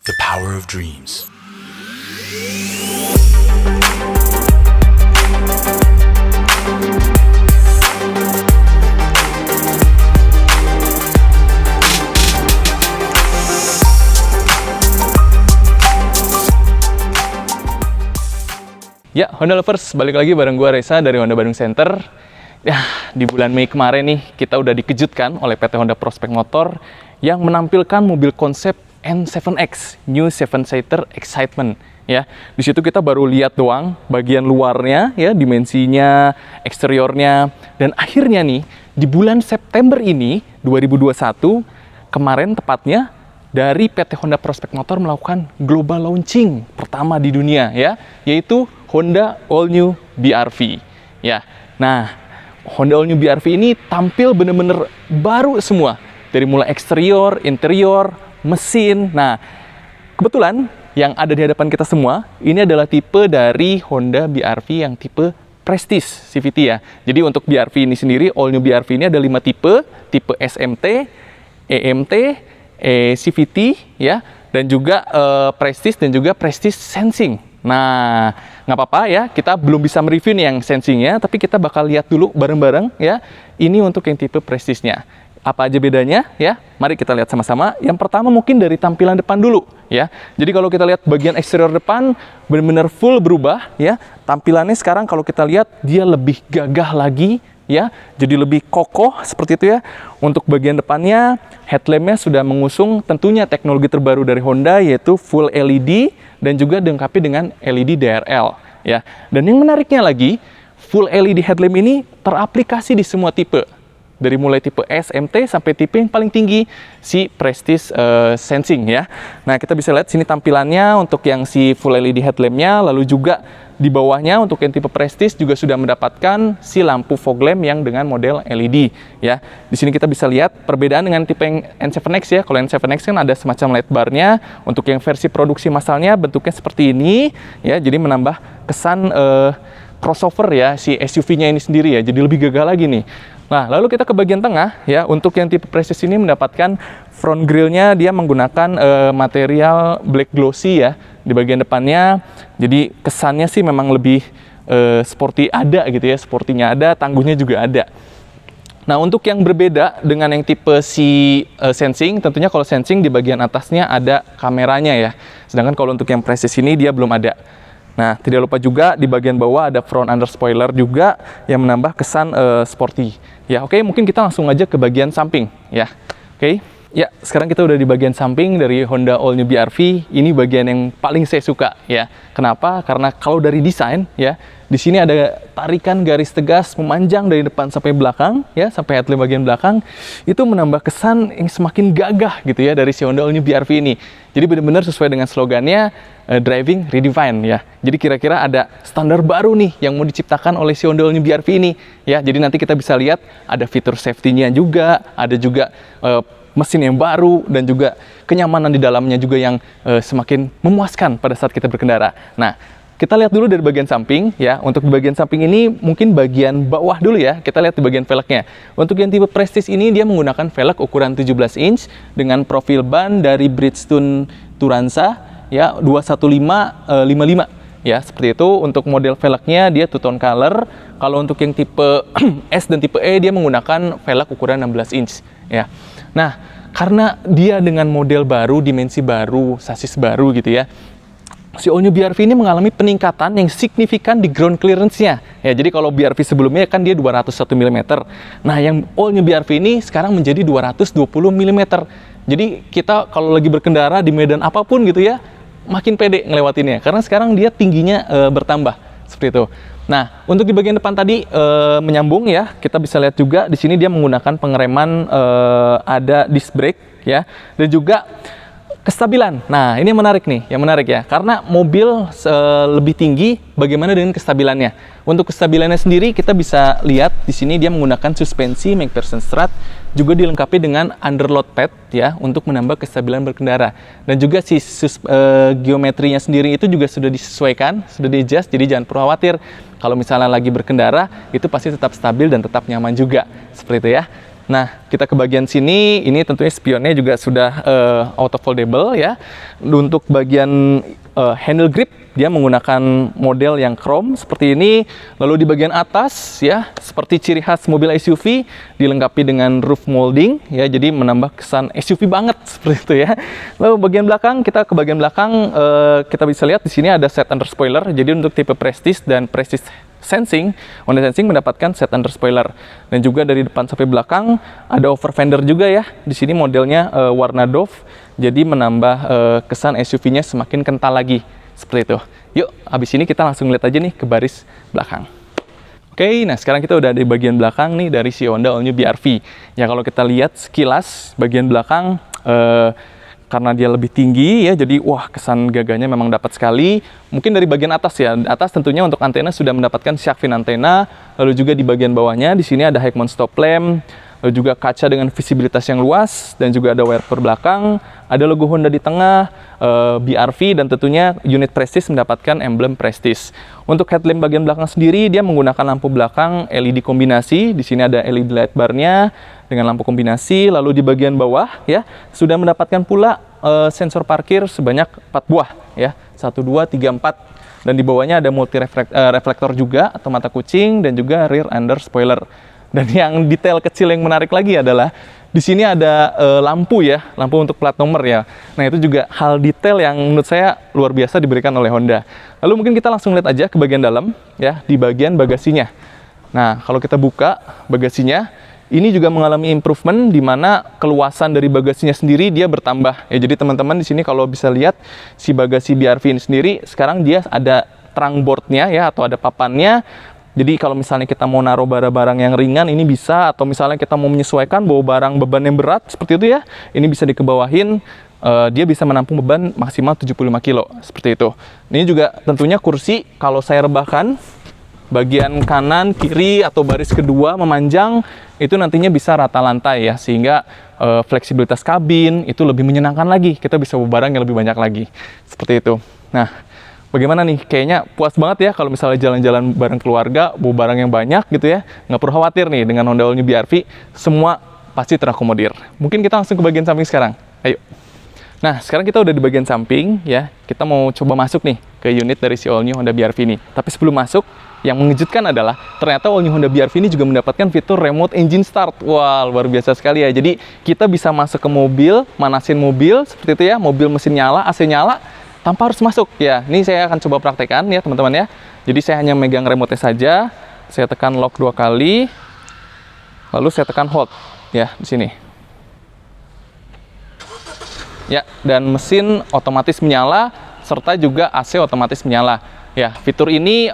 The power of dreams. Ya, Honda Lovers, balik lagi bareng gua Reza dari Honda Bandung Center. Ya, di bulan Mei kemarin nih, kita udah dikejutkan oleh PT Honda Prospek Motor yang menampilkan mobil konsep N7X, New 7-Seater Excitement. Ya, di situ kita baru lihat doang bagian luarnya, ya, dimensinya, eksteriornya, dan akhirnya nih di bulan September ini 2021 kemarin tepatnya dari PT Honda Prospek Motor melakukan global launching pertama di dunia, ya, yaitu Honda All New BR-V. Ya, nah Honda All New BR-V ini tampil bener-bener baru semua, dari mulai eksterior, interior, mesin. Nah, kebetulan yang ada di hadapan kita semua ini adalah tipe dari Honda BR-V yang tipe Prestige CVT, ya. Jadi untuk BR-V ini sendiri, All New BR-V ini ada 5 tipe, tipe SMT, EMT, CVT, ya, dan juga Prestige dan juga Prestige Sensing. Nah, nggak apa-apa ya, kita belum bisa mereview nih yang sensingnya, tapi kita bakal lihat dulu bareng-bareng, ya. Ini untuk yang tipe Prestige-nya. Apa aja bedanya, ya? Mari kita lihat sama-sama. Yang pertama mungkin dari tampilan depan dulu, ya. Jadi kalau kita lihat bagian eksterior depan benar-benar full berubah, ya. Tampilannya sekarang kalau kita lihat dia lebih gagah lagi, ya. Jadi lebih kokoh seperti itu, ya. Untuk bagian depannya, headlampnya sudah mengusung tentunya teknologi terbaru dari Honda, yaitu full LED dan juga dilengkapi dengan LED DRL, ya. Dan yang menariknya lagi, full LED headlamp ini teraplikasi di semua tipe. Dari mulai tipe SMT sampai tipe yang paling tinggi, si Prestige Sensing, ya. Nah, kita bisa lihat sini tampilannya untuk yang si full LED headlampnya, lalu juga di bawahnya untuk yang tipe Prestige juga sudah mendapatkan si lampu fog lamp yang dengan model LED, ya. Di sini kita bisa lihat perbedaan dengan tipe yang N7X, ya. Kalau N7X kan ada semacam LED bar-nya. Untuk yang versi produksi massalnya bentuknya seperti ini, ya. Jadi menambah kesan crossover, ya, si SUV-nya ini sendiri, ya. Jadi lebih gagah lagi nih. Nah, lalu kita ke bagian tengah, ya. Untuk yang tipe Prestige ini mendapatkan front grille-nya dia menggunakan material black glossy, ya, di bagian depannya. Jadi kesannya sih memang lebih sporty ada gitu, ya. Sportinya ada, tangguhnya juga ada. Nah, untuk yang berbeda dengan yang tipe si Sensing, tentunya kalau Sensing di bagian atasnya ada kameranya, ya. Sedangkan kalau untuk yang Prestige ini dia belum ada. Nah, tidak lupa juga di bagian bawah ada front under spoiler juga yang menambah kesan sporty. Ya, oke, mungkin kita langsung aja ke bagian samping, ya. Oke. Ya, sekarang kita udah di bagian samping dari Honda All New BR-V. Ini bagian yang paling saya suka, ya. Kenapa? Karena kalau dari desain, ya, di sini ada tarikan garis tegas memanjang dari depan sampai belakang, ya, sampai headlamp bagian belakang. Itu menambah kesan yang semakin gagah gitu, ya, dari si Honda All New BR-V ini. Jadi benar-benar sesuai dengan slogannya Driving Redefined, ya. Jadi kira-kira ada standar baru nih yang mau diciptakan oleh si Honda All New BR-V ini, ya. Jadi nanti kita bisa lihat ada fitur safety-nya juga, ada juga mesin yang baru, dan juga kenyamanan di dalamnya juga yang semakin memuaskan pada saat kita berkendara. Nah, kita lihat dulu dari bagian samping, ya. Untuk di bagian samping ini mungkin bagian bawah dulu, ya. Kita lihat di bagian velgnya. Untuk yang tipe Prestige ini dia menggunakan velg ukuran 17 inch dengan profil ban dari Bridgestone Turanza, ya, 21555. Ya, seperti itu. Untuk model velgnya dia two-tone color. Kalau untuk yang tipe S dan tipe E dia menggunakan velg ukuran 16 inch, ya. Nah, karena dia dengan model baru, dimensi baru, sasis baru gitu, ya, si All New BR-V ini mengalami peningkatan yang signifikan di ground clearance-nya. Ya, jadi kalau BR-V sebelumnya kan dia 201 mm. Nah, yang All New BR-V ini sekarang menjadi 220 mm. Jadi kita kalau lagi berkendara di medan apapun gitu, ya, makin pede ngelewatinnya. Karena sekarang dia tingginya bertambah seperti itu. Nah, untuk di bagian depan tadi menyambung, ya, kita bisa lihat juga di sini dia menggunakan pengereman ada disc brake, ya, dan juga kestabilan. Nah, ini yang menarik nih, ya, karena mobil lebih tinggi, bagaimana dengan kestabilannya? Untuk kestabilannya sendiri kita bisa lihat di sini dia menggunakan suspensi McPherson Strut, juga dilengkapi dengan underload pad, ya, untuk menambah kestabilan berkendara. Dan juga si geometrinya sendiri itu juga sudah disesuaikan, sudah di-adjust, jadi jangan perlu khawatir. Kalau misalnya lagi berkendara, itu pasti tetap stabil dan tetap nyaman juga. Seperti itu, ya. Nah, kita ke bagian sini, ini tentunya spionnya juga sudah auto foldable ya. Untuk bagian handle grip, dia menggunakan model yang chrome seperti ini. Lalu di bagian atas ya, seperti ciri khas mobil SUV, dilengkapi dengan roof molding ya, jadi menambah kesan SUV banget seperti itu ya. Lalu bagian belakang, kita ke bagian belakang, kita bisa lihat di sini ada set under spoiler. Jadi untuk tipe Prestige dan Prestige Sensing, Honda Sensing mendapatkan set under spoiler, dan juga dari depan sampai belakang ada over fender juga ya. Di sini modelnya warna Dove, jadi menambah kesan SUV-nya semakin kental lagi seperti itu. Yuk, habis ini kita langsung lihat aja nih ke baris belakang. Oke, nah sekarang kita udah di bagian belakang nih dari si Honda All New BR-V. Ya kalau kita lihat sekilas bagian belakang, karena dia lebih tinggi ya, jadi wah, kesan gagahnya memang dapat sekali. Mungkin dari bagian atas ya, atas tentunya untuk antena sudah mendapatkan shark fin antena. Lalu juga di bagian bawahnya di sini ada high mount stop lamp, lalu juga kaca dengan visibilitas yang luas, dan juga ada wiper belakang, ada logo Honda di tengah, BR-V, dan tentunya unit Prestige mendapatkan emblem Prestige. Untuk headlamp bagian belakang sendiri, dia menggunakan lampu belakang LED kombinasi. Di sini ada LED light bar-nya dengan lampu kombinasi. Lalu di bagian bawah ya, sudah mendapatkan pula sensor parkir sebanyak 4 buah ya. 1, 2, 3, 4. Dan di bawahnya ada multi reflektor juga atau mata kucing, dan juga rear under spoiler. Dan yang detail kecil yang menarik lagi adalah di sini ada lampu ya, lampu untuk plat nomor ya. Nah, itu juga hal detail yang menurut saya luar biasa diberikan oleh Honda. Lalu mungkin kita langsung lihat aja ke bagian dalam ya, di bagian bagasinya. Nah, kalau kita buka bagasinya, ini juga mengalami improvement di mana keluasan dari bagasinya sendiri dia bertambah. Ya, jadi teman-teman di sini kalau bisa lihat si bagasi BR-V ini sendiri, sekarang dia ada trunk boardnya ya, atau ada papannya. Jadi kalau misalnya kita mau naruh barang-barang yang ringan, ini bisa. Atau misalnya kita mau menyesuaikan bawa barang beban yang berat seperti itu ya, ini bisa dikebawahin. Dia bisa menampung beban maksimal 75 kilo seperti itu. Ini juga tentunya kursi, kalau saya rebahkan bagian kanan, kiri, atau baris kedua memanjang, itu nantinya bisa rata lantai ya, sehingga fleksibilitas kabin itu lebih menyenangkan lagi. Kita bisa bawa barang yang lebih banyak lagi seperti itu. Nah, bagaimana nih? Kayaknya puas banget ya kalau misalnya jalan-jalan bareng keluarga, bawa barang yang banyak gitu ya. Nggak perlu khawatir nih dengan Honda All New BR-V, semua pasti terakomodir. Mungkin kita langsung ke bagian samping sekarang. Ayo. Nah, sekarang kita udah di bagian samping ya. Kita mau coba masuk nih ke unit dari si All New Honda BR-V ini. Tapi sebelum masuk, yang mengejutkan adalah ternyata All New Honda BR-V ini juga mendapatkan fitur remote engine start. Wah, luar biasa sekali ya. Jadi kita bisa masuk ke mobil, manasin mobil seperti itu ya. Mobil mesin nyala, AC nyala, tanpa harus masuk ya. Ini saya akan coba praktekkan ya teman-teman ya. Jadi saya hanya megang remote saja, saya tekan lock 2 kali, lalu saya tekan hold ya di sini. Ya, dan mesin otomatis menyala serta juga AC otomatis menyala. Ya, fitur ini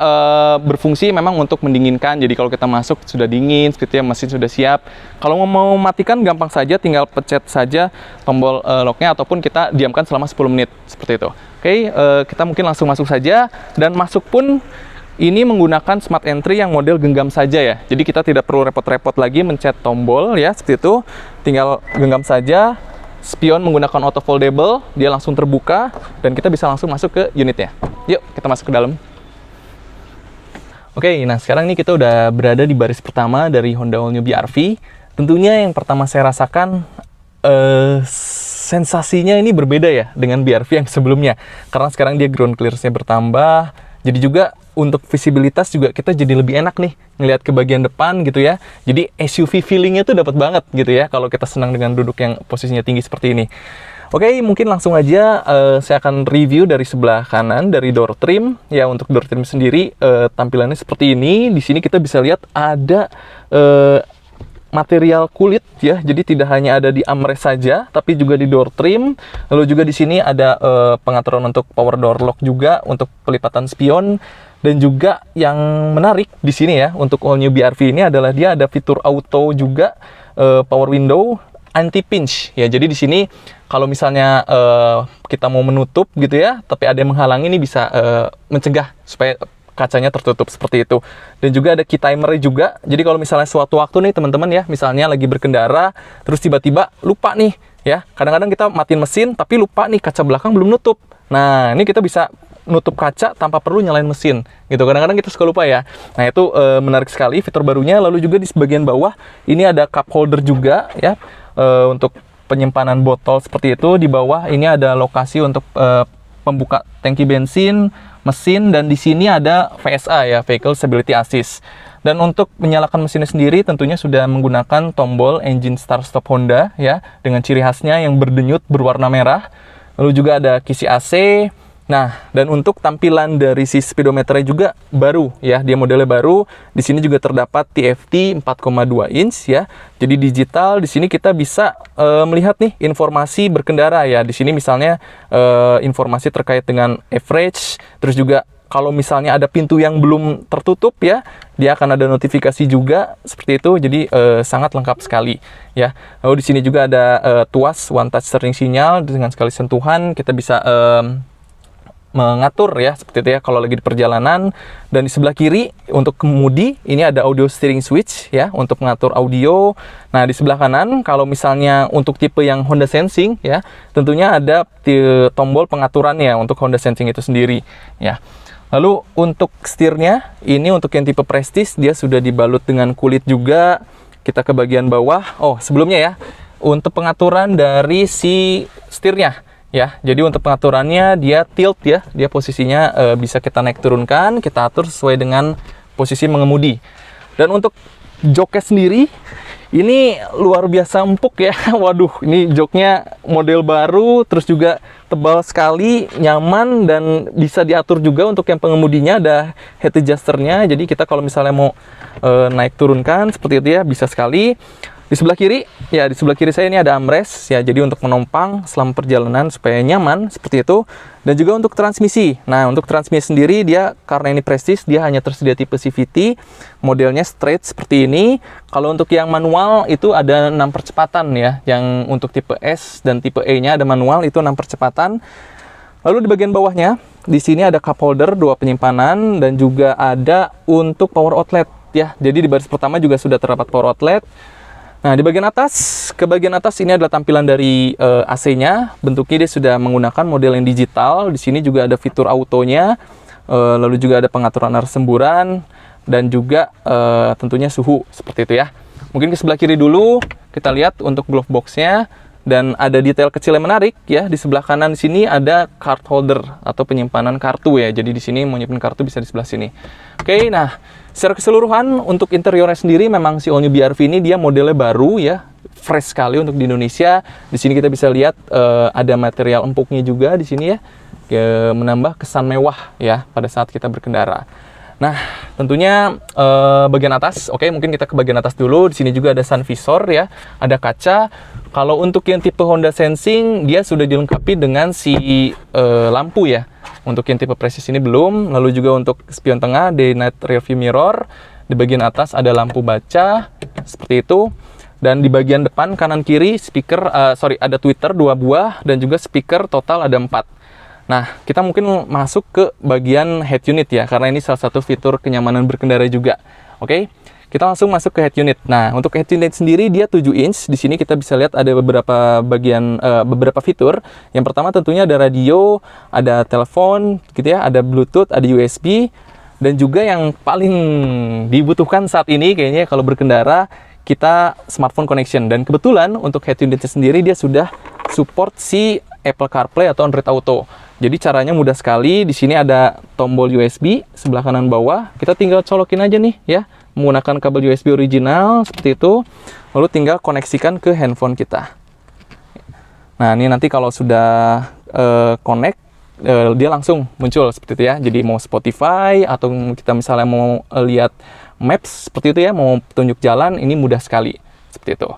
berfungsi memang untuk mendinginkan. Jadi kalau kita masuk sudah dingin, seperti ya, mesin sudah siap. Kalau mau matikan gampang saja, tinggal pencet saja tombol locknya ataupun kita diamkan selama 10 menit seperti itu. Oke, kita mungkin langsung masuk saja, dan masuk pun ini menggunakan smart entry yang model genggam saja ya. Jadi kita tidak perlu repot-repot lagi mencet tombol ya, seperti itu. Tinggal genggam saja. Spion menggunakan auto foldable, dia langsung terbuka dan kita bisa langsung masuk ke unitnya. Yuk, kita masuk ke dalam. Oke, nah sekarang ini kita udah berada di baris pertama dari Honda All New BR-V. Tentunya yang pertama saya rasakan, sensasinya ini berbeda ya dengan BR-V yang sebelumnya. Karena sekarang dia ground clearance-nya bertambah, jadi juga untuk visibilitas juga kita jadi lebih enak nih ngelihat ke bagian depan gitu ya. Jadi SUV feelingnya tuh dapat banget gitu ya kalau kita senang dengan duduk yang posisinya tinggi seperti ini. Oke, mungkin langsung aja saya akan review dari sebelah kanan dari door trim ya. Untuk door trim sendiri tampilannya seperti ini. Di sini kita bisa lihat ada material kulit ya. Jadi tidak hanya ada di armrest saja, tapi juga di door trim. Lalu juga di sini ada pengaturan untuk power door lock juga untuk pelipatan spion. Dan juga yang menarik di sini ya untuk All New BR-V ini adalah dia ada fitur auto juga, power window anti pinch ya. Jadi di sini kalau misalnya kita mau menutup gitu ya, tapi ada yang menghalangi, ini bisa mencegah supaya kacanya tertutup seperti itu. Dan juga ada key timer juga. Jadi kalau misalnya suatu waktu nih teman-teman ya, misalnya lagi berkendara terus tiba-tiba lupa nih ya. Kadang-kadang kita matiin mesin tapi lupa nih kaca belakang belum nutup. Nah, ini kita bisa nutup kaca tanpa perlu nyalain mesin gitu. Kadang-kadang kita suka lupa ya. Nah itu menarik sekali fitur barunya. Lalu juga di bagian bawah ini ada cup holder juga ya, untuk penyimpanan botol seperti itu. Di bawah ini ada lokasi untuk pembuka tangki bensin, mesin, dan di sini ada VSA ya, Vehicle Stability Assist. Dan untuk menyalakan mesinnya sendiri tentunya sudah menggunakan tombol engine start stop Honda ya, dengan ciri khasnya yang berdenyut berwarna merah. Lalu juga ada kisi AC. Nah, dan untuk tampilan dari si speedometernya juga baru ya, dia modelnya baru. Di sini juga terdapat TFT 4,2 inch ya. Jadi digital. Di sini kita bisa melihat nih informasi berkendara ya. Di sini misalnya informasi terkait dengan average, terus juga kalau misalnya ada pintu yang belum tertutup ya, dia akan ada notifikasi juga seperti itu. Jadi sangat lengkap sekali ya. Lalu di sini juga ada tuas one touch steering sinyal dengan sekali sentuhan kita bisa mengatur ya seperti itu ya kalau lagi di perjalanan. Dan di sebelah kiri untuk kemudi ini ada audio steering switch ya untuk mengatur audio. Nah di sebelah kanan kalau misalnya untuk tipe yang Honda Sensing ya, tentunya ada tombol pengaturannya untuk Honda Sensing itu sendiri ya. Lalu untuk setirnya, ini untuk yang tipe Prestige, dia sudah dibalut dengan kulit juga. Kita ke bagian bawah. Oh, sebelumnya ya, untuk pengaturan dari si setirnya ya. Jadi untuk pengaturannya dia tilt ya, dia posisinya bisa kita naik turunkan, kita atur sesuai dengan posisi mengemudi. Dan untuk joknya sendiri, ini luar biasa empuk ya. Waduh, ini joknya model baru, terus juga tebal sekali, nyaman, dan bisa diatur juga untuk yang pengemudinya. Ada head adjusternya, jadi kita kalau misalnya mau naik turunkan seperti itu ya, bisa sekali. Di sebelah kiri, ya di sebelah kiri saya ini ada armrest ya, jadi untuk menumpang selama perjalanan supaya nyaman seperti itu. Dan juga untuk transmisi. Nah, untuk transmisi sendiri dia karena ini Prestige, dia hanya tersedia tipe CVT, modelnya straight seperti ini. Kalau untuk yang manual itu ada 6 percepatan ya, yang untuk tipe S dan tipe E-nya ada manual itu 6 percepatan. Lalu di bagian bawahnya, di sini ada cup holder 2 penyimpanan dan juga ada untuk power outlet ya. Jadi di baris pertama juga sudah terdapat power outlet. Nah, di bagian atas, ke bagian atas ini adalah tampilan dari AC-nya. Bentuknya dia sudah menggunakan model yang digital. Di sini juga ada fitur autonya, lalu juga ada pengaturan arus semburan, dan juga tentunya suhu, seperti itu ya. Mungkin ke sebelah kiri dulu, kita lihat untuk glove box-nya. Dan ada detail kecil yang menarik ya. Di sebelah kanan sini ada card holder atau penyimpanan kartu ya. Jadi di sini mau nyimpen kartu bisa di sebelah sini. Oke, nah secara keseluruhan untuk interiornya sendiri memang si All New BR-V ini dia modelnya baru ya, fresh sekali untuk di Indonesia. Di sini kita bisa lihat ada material empuknya juga di sini ya, menambah kesan mewah ya pada saat kita berkendara. Nah, tentunya bagian atas, oke, mungkin kita ke bagian atas dulu. Di sini juga ada sun visor ya, ada kaca. Kalau untuk yang tipe Honda Sensing, dia sudah dilengkapi dengan si lampu ya. Untuk yang tipe Prestige ini belum. Lalu juga untuk spion tengah, day night rearview mirror. Di bagian atas ada lampu baca, seperti itu. Dan di bagian depan, kanan kiri, speaker, ada tweeter 2 buah, dan juga speaker total ada 4. Nah, kita mungkin masuk ke bagian head unit ya, karena ini salah satu fitur kenyamanan berkendara juga. Oke, kita langsung masuk ke head unit. Nah, untuk head unit sendiri dia 7 inch. Di sini kita bisa lihat ada beberapa fitur. Yang pertama tentunya ada radio, ada telepon, gitu ya, ada Bluetooth, ada USB, dan juga yang paling dibutuhkan saat ini kayaknya kalau berkendara, kita smartphone connection. Dan kebetulan untuk head unitnya sendiri dia sudah support si Apple CarPlay atau Android Auto. Jadi caranya mudah sekali. Di sini ada tombol USB sebelah kanan bawah. Kita tinggal colokin aja nih ya, menggunakan kabel USB original seperti itu. Lalu tinggal koneksikan ke handphone kita. Nah, ini nanti kalau sudah connect, dia langsung muncul seperti itu ya. Jadi mau Spotify atau kita misalnya mau lihat Maps seperti itu ya, mau tunjuk jalan, ini mudah sekali seperti itu.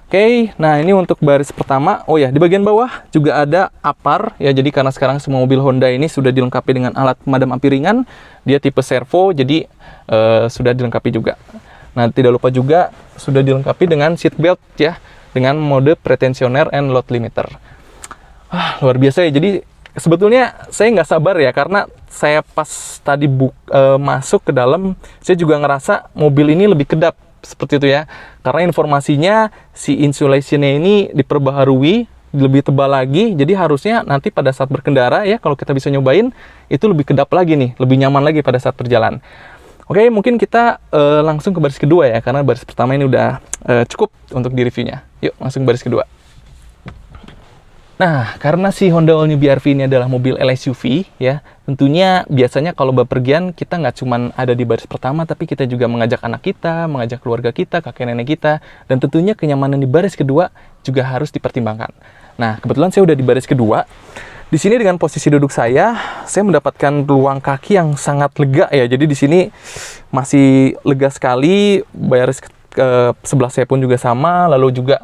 Oke, nah ini untuk baris pertama. Oh ya, di bagian bawah juga ada APAR ya. Jadi karena sekarang semua mobil Honda ini sudah dilengkapi dengan alat pemadam api ringan, dia tipe servo, jadi sudah dilengkapi juga. Nah, tidak lupa juga sudah dilengkapi dengan seat belt ya, dengan mode pretensioner and load limiter. Luar biasa ya. Jadi sebetulnya saya nggak sabar ya, karena saya pas tadi masuk ke dalam, saya juga ngerasa mobil ini lebih kedap seperti itu ya, karena informasinya si insulationnya ini diperbaharui lebih tebal lagi. Jadi harusnya nanti pada saat berkendara ya, kalau kita bisa nyobain, itu lebih kedap lagi nih, lebih nyaman lagi pada saat berjalan. Oke, mungkin kita langsung ke baris kedua ya, karena baris pertama ini udah cukup untuk di reviewnya. Yuk, langsung ke baris kedua. Nah, karena si Honda All New BR-V ini adalah mobil LSUV ya, tentunya biasanya kalau bepergian kita nggak cuma ada di baris pertama, tapi kita juga mengajak anak kita, mengajak keluarga kita, kakek nenek kita, dan tentunya kenyamanan di baris kedua juga harus dipertimbangkan. Nah, kebetulan saya udah di baris kedua. Di sini dengan posisi duduk saya mendapatkan ruang kaki yang sangat lega ya. Jadi di sini masih lega sekali. Baris ke sebelah saya pun juga sama, lalu juga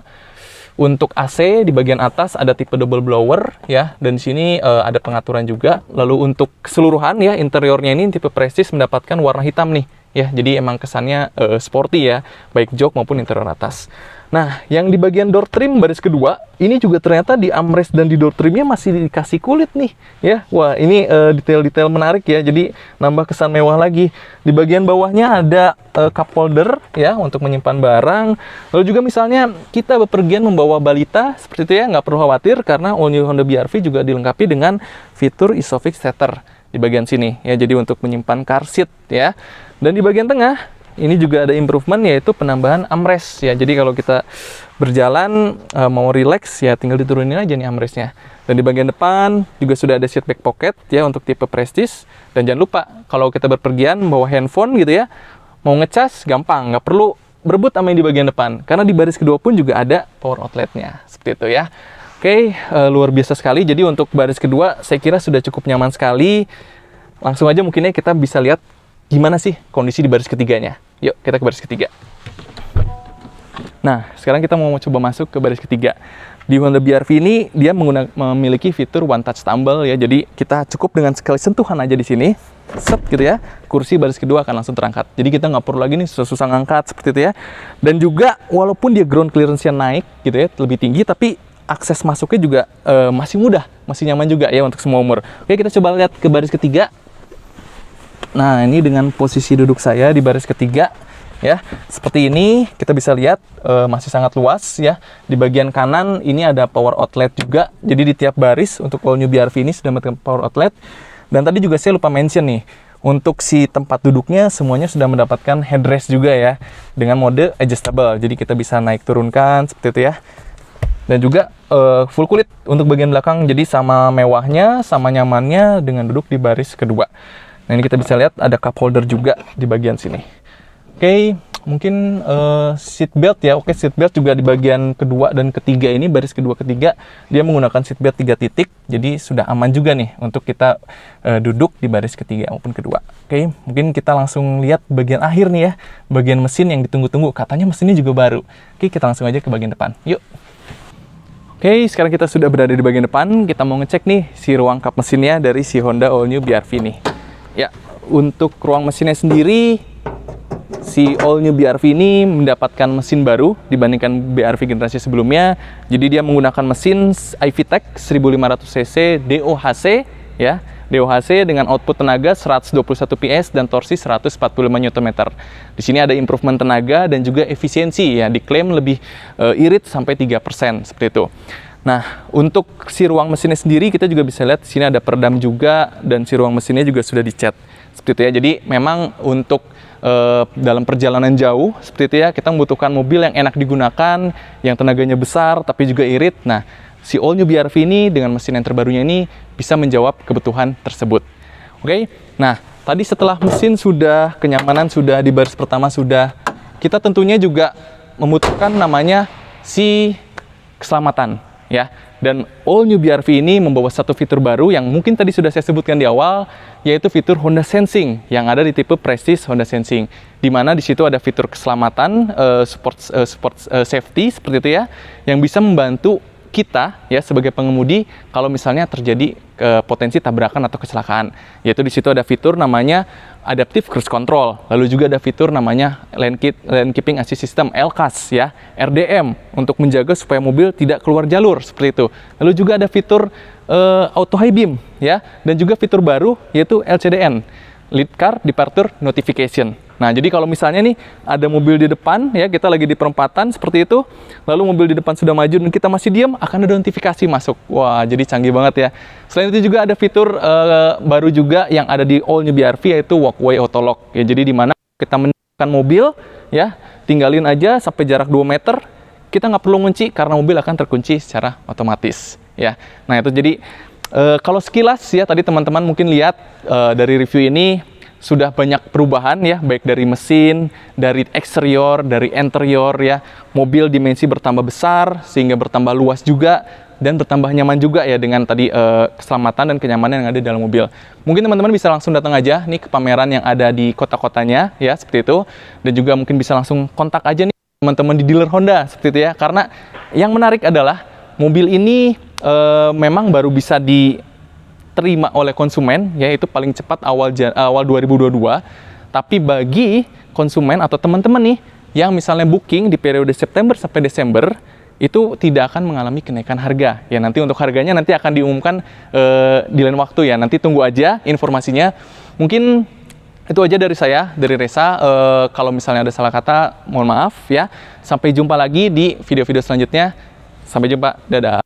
untuk AC di bagian atas ada tipe double blower ya, dan di sini ada pengaturan juga. Lalu untuk keseluruhan ya, interiornya ini tipe Prestige mendapatkan warna hitam nih ya. Jadi emang kesannya sporty ya, baik jok maupun interior atas. Nah, yang di bagian door trim baris kedua, ini juga ternyata di armrest dan di door trimnya masih dikasih kulit nih ya. Wah, ini detail-detail menarik ya, jadi nambah kesan mewah lagi. Di bagian bawahnya ada cup holder ya, untuk menyimpan barang. Lalu juga misalnya kita bepergian membawa balita, seperti itu ya, nggak perlu khawatir karena All New Honda BR-V juga dilengkapi dengan fitur Isofix setter di bagian sini ya, jadi untuk menyimpan car seat ya. Dan di bagian tengah ini juga ada improvement, yaitu penambahan armrest ya. Jadi kalau kita berjalan mau relax ya, tinggal diturunin aja nih armrestnya. Dan di bagian depan juga sudah ada seat back pocket ya, untuk tipe Prestige. Dan jangan lupa kalau kita berpergian bawa handphone gitu ya, mau ngecas gampang, nggak perlu berebut sama yang di bagian depan, karena di baris kedua pun juga ada power outletnya seperti itu ya. Oke, luar biasa sekali. Jadi untuk baris kedua saya kira sudah cukup nyaman sekali. Langsung aja mungkinnya kita bisa lihat gimana sih kondisi di baris ketiganya. Yuk, kita ke baris ketiga. Nah, sekarang kita mau coba masuk ke baris ketiga. Di Honda BR-V ini, dia memiliki fitur One Touch Tumble ya. Jadi, kita cukup dengan sekali sentuhan aja di sini. Set gitu ya. Kursi baris kedua akan langsung terangkat. Jadi, kita nggak perlu lagi nih susah-susah ngangkat seperti itu ya. Dan juga, walaupun dia ground clearance-nya naik gitu ya, lebih tinggi, tapi akses masuknya juga masih mudah. Masih nyaman juga ya untuk semua umur. Oke, kita coba lihat ke baris ketiga. Nah, ini dengan posisi duduk saya di baris ketiga ya, seperti ini kita bisa lihat masih sangat luas ya. Di bagian kanan ini ada power outlet juga, jadi di tiap baris untuk All New BR-V ini sudah mendapatkan power outlet. Dan tadi juga saya lupa mention nih, untuk si tempat duduknya semuanya sudah mendapatkan headrest juga ya, dengan mode adjustable, jadi kita bisa naik turunkan seperti itu ya. Dan juga full kulit untuk bagian belakang, jadi sama mewahnya, sama nyamannya dengan duduk di baris kedua. Nah, ini kita bisa lihat ada cup holder juga di bagian sini. Oke, mungkin seat belt ya. Oke, seat belt juga di bagian kedua dan ketiga ini, baris kedua ketiga, dia menggunakan seat belt 3 titik. Jadi sudah aman juga nih untuk kita duduk di baris ketiga maupun kedua. Oke, mungkin kita langsung lihat bagian akhir nih ya. Bagian mesin yang ditunggu-tunggu. Katanya mesinnya juga baru. Oke, kita langsung aja ke bagian depan. Yuk. Oke, sekarang kita sudah berada di bagian depan. Kita mau ngecek nih si ruang kap mesinnya dari si Honda All New BR-V nih. Ya, untuk ruang mesinnya sendiri, si All New BR-V ini mendapatkan mesin baru dibandingkan BR-V generasi sebelumnya. Jadi dia menggunakan mesin iVTEC 1500cc DOHC ya. DOHC dengan output tenaga 121 PS dan torsi 145 Nm. Di sini ada improvement tenaga dan juga efisiensi ya, diklaim lebih irit sampai 3% seperti itu. Nah, untuk si ruang mesinnya sendiri kita juga bisa lihat di sini ada peredam juga, dan si ruang mesinnya juga sudah dicat seperti itu ya. Jadi memang untuk dalam perjalanan jauh seperti itu ya, kita membutuhkan mobil yang enak digunakan, yang tenaganya besar tapi juga irit. Nah, si All New BR-V ini dengan mesin yang terbarunya ini bisa menjawab kebutuhan tersebut. Oke. Nah, tadi setelah mesin sudah, kenyamanan sudah, di baris pertama sudah, kita tentunya juga membutuhkan namanya si keselamatan ya. Dan All New BR-V ini membawa satu fitur baru yang mungkin tadi sudah saya sebutkan di awal, yaitu fitur Honda Sensing yang ada di tipe Prestige Honda Sensing, di mana di situ ada fitur keselamatan, support safety seperti itu ya, yang bisa membantu kita ya sebagai pengemudi kalau misalnya terjadi potensi tabrakan atau kecelakaan. Yaitu di situ ada fitur namanya Adaptive Cruise Control, lalu juga ada fitur namanya Lane Keeping Assist System LCAS ya, RDM, untuk menjaga supaya mobil tidak keluar jalur seperti itu. Lalu juga ada fitur Auto High Beam ya, dan juga fitur baru yaitu LCDN, Lead Car Departure Notification. Nah, jadi kalau misalnya nih ada mobil di depan, ya kita lagi di perempatan seperti itu, lalu mobil di depan sudah maju dan kita masih diam, akan ada notifikasi masuk. Wah, jadi canggih banget ya. Selain itu juga ada fitur baru juga yang ada di all new BRV, yaitu walkway auto lock. Ya, jadi di mana kita meninggalkan mobil, ya tinggalin aja sampai jarak 2 meter, kita nggak perlu kunci karena mobil akan terkunci secara otomatis. Ya, nah itu jadi kalau sekilas ya tadi teman-teman mungkin lihat dari review ini sudah banyak perubahan ya, baik dari mesin, dari eksterior, dari interior ya. Mobil dimensi bertambah besar sehingga bertambah luas juga dan bertambah nyaman juga ya dengan tadi keselamatan dan kenyamanan yang ada di dalam mobil. Mungkin teman-teman bisa langsung datang aja nih ke pameran yang ada di kota-kotanya ya, seperti itu. Dan juga mungkin bisa langsung kontak aja nih teman-teman di dealer Honda seperti itu ya. Karena yang menarik adalah mobil ini memang baru bisa diterima oleh konsumen, yaitu paling cepat awal 2022. Tapi bagi konsumen atau teman-teman nih yang misalnya booking di periode September sampai Desember, itu tidak akan mengalami kenaikan harga. Ya, nanti untuk harganya nanti akan diumumkan di lain waktu ya. Nanti tunggu aja informasinya. Mungkin itu aja dari saya, dari Reza. Kalau misalnya ada salah kata, mohon maaf ya. Sampai jumpa lagi di video-video selanjutnya. Sampai jumpa. Dadah.